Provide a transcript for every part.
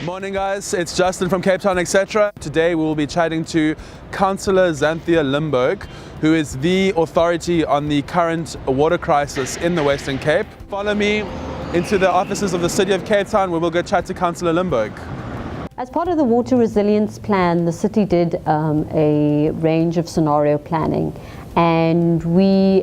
Morning guys, it's Justin from Cape Town, etc. Today we will be chatting to Councillor Xanthea Limberg, who is the authority on the current water crisis in the Western Cape. Follow me into the offices of the City of Cape Town where we'll go chat to Councillor Limberg. As part of the water resilience plan, the city did a range of scenario planning, and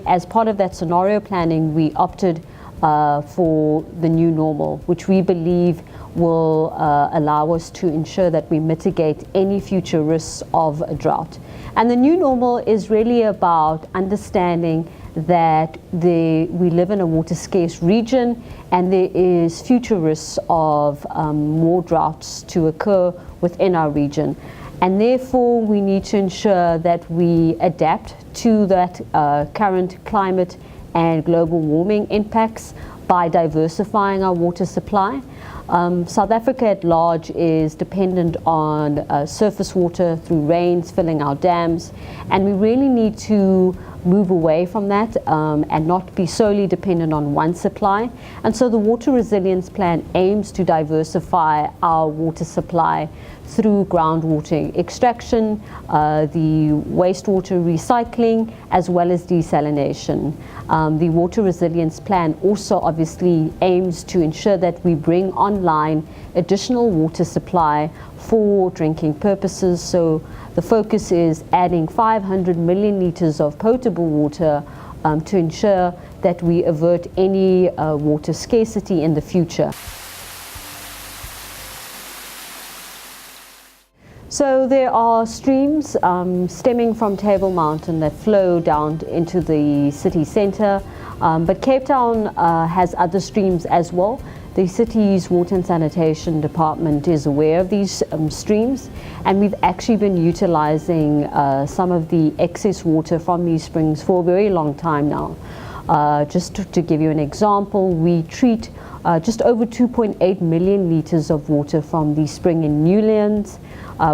as part of that scenario planning, we opted for the new normal, which we believe will allow us to ensure that we mitigate any future risks of a drought. And the new normal is really about understanding that we live in a water scarce region and there is future risks of more droughts to occur within our region. And therefore we need to ensure that we adapt to that current climate and global warming impacts by diversifying our water supply. South Africa at large is dependent on surface water through rains filling our dams, and we really need to move away from that and not be solely dependent on one supply. And so the water resilience plan aims to diversify our water supply through groundwater extraction, the wastewater recycling, as well as desalination. The water resilience plan also obviously aims to ensure that we bring online additional water supply for drinking purposes. So the focus is adding 500 million litres of potable water to ensure that we avert any water scarcity in the future. So there are streams stemming from Table Mountain that flow down into the city centre, but Cape Town has other streams as well. The city's water and sanitation department is aware of these streams, and we've actually been utilising some of the excess water from these springs for a very long time now. Just to give you an example, we treat just over 2.8 million litres of water from the spring in Newlands.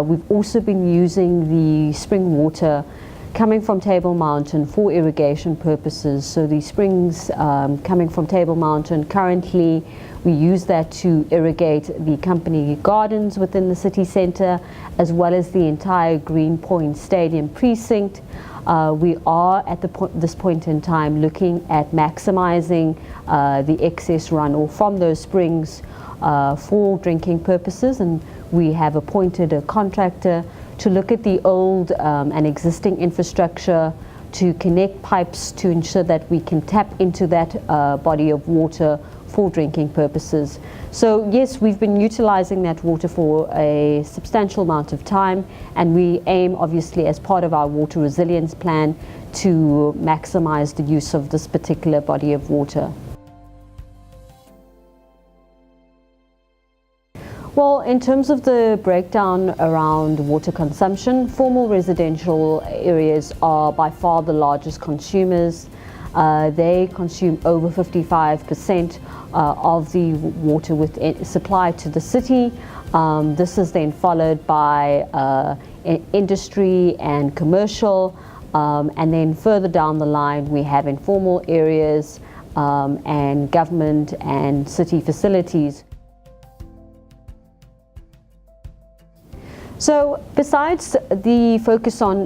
We've also been using the spring water coming from Table Mountain for irrigation purposes. So the springs coming from Table Mountain, currently we use that to irrigate the company gardens within the city centre, as well as the entire Green Point Stadium precinct. We are at this point in time looking at maximising the excess runoff from those springs for drinking purposes, and we have appointed a contractor to look at the old and existing infrastructure to connect pipes to ensure that we can tap into that body of water for drinking purposes. So yes, we've been utilizing that water for a substantial amount of time, and we aim obviously as part of our water resilience plan to maximize the use of this particular body of water. Well, in terms of the breakdown around water consumption, formal residential areas are by far the largest consumers. They consume over 55% of the water supplied to the city. This is then followed by industry and commercial, and then further down the line we have informal areas and government and city facilities. So besides the focus of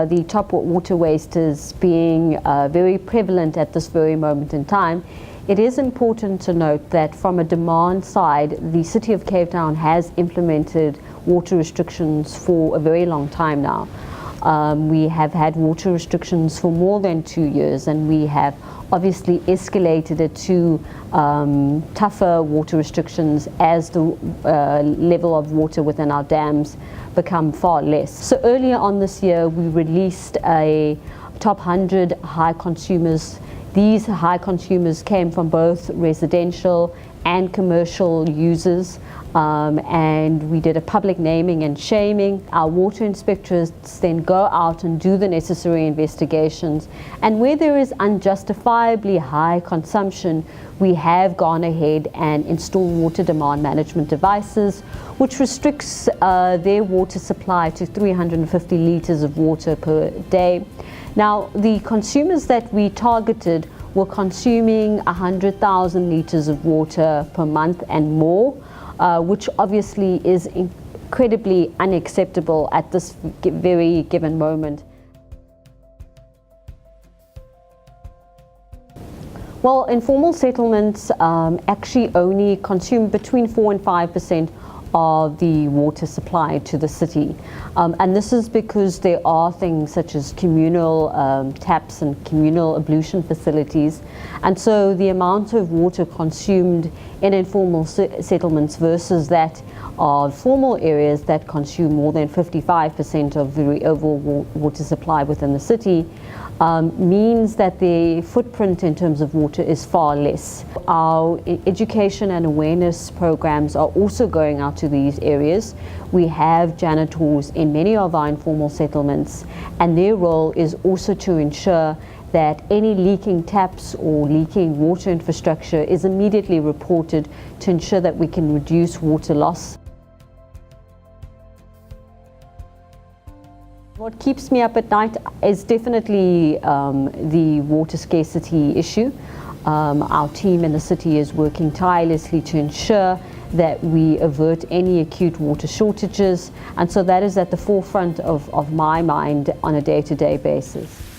the top water wasters being very prevalent at this very moment in time, it is important to note that from a demand side, the City of Cape Town has implemented water restrictions for a very long time now. We have had water restrictions for more than 2 years, and we have obviously escalated it to tougher water restrictions as the level of water within our dams become far less. So earlier on this year we released a top 100 high consumers. These high consumers came from both residential and commercial users, and we did a public naming and shaming. Our water inspectors then go out and do the necessary investigations, and where there is unjustifiably high consumption, we have gone ahead and installed water demand management devices, which restricts their water supply to 350 litres of water per day. Now, the consumers that we targeted were consuming 100,000 litres of water per month and more. which obviously is incredibly unacceptable at this very given moment. Well, informal settlements actually only consume between 4 and 5% of the water supply to the city. And this is because there are things such as communal taps and communal ablution facilities. And so the amount of water consumed in informal settlements versus that of formal areas that consume more than 55% of the overall water supply within the city means that the footprint in terms of water is far less. Our education and awareness programs are also going out to these areas. We have janitors in many of our informal settlements, and their role is also to ensure that any leaking taps or leaking water infrastructure is immediately reported to ensure that we can reduce water loss. What keeps me up at night is definitely the water scarcity issue. Our team in the city is working tirelessly to ensure that we avert any acute water shortages, and so that is at the forefront of my mind on a day-to-day basis.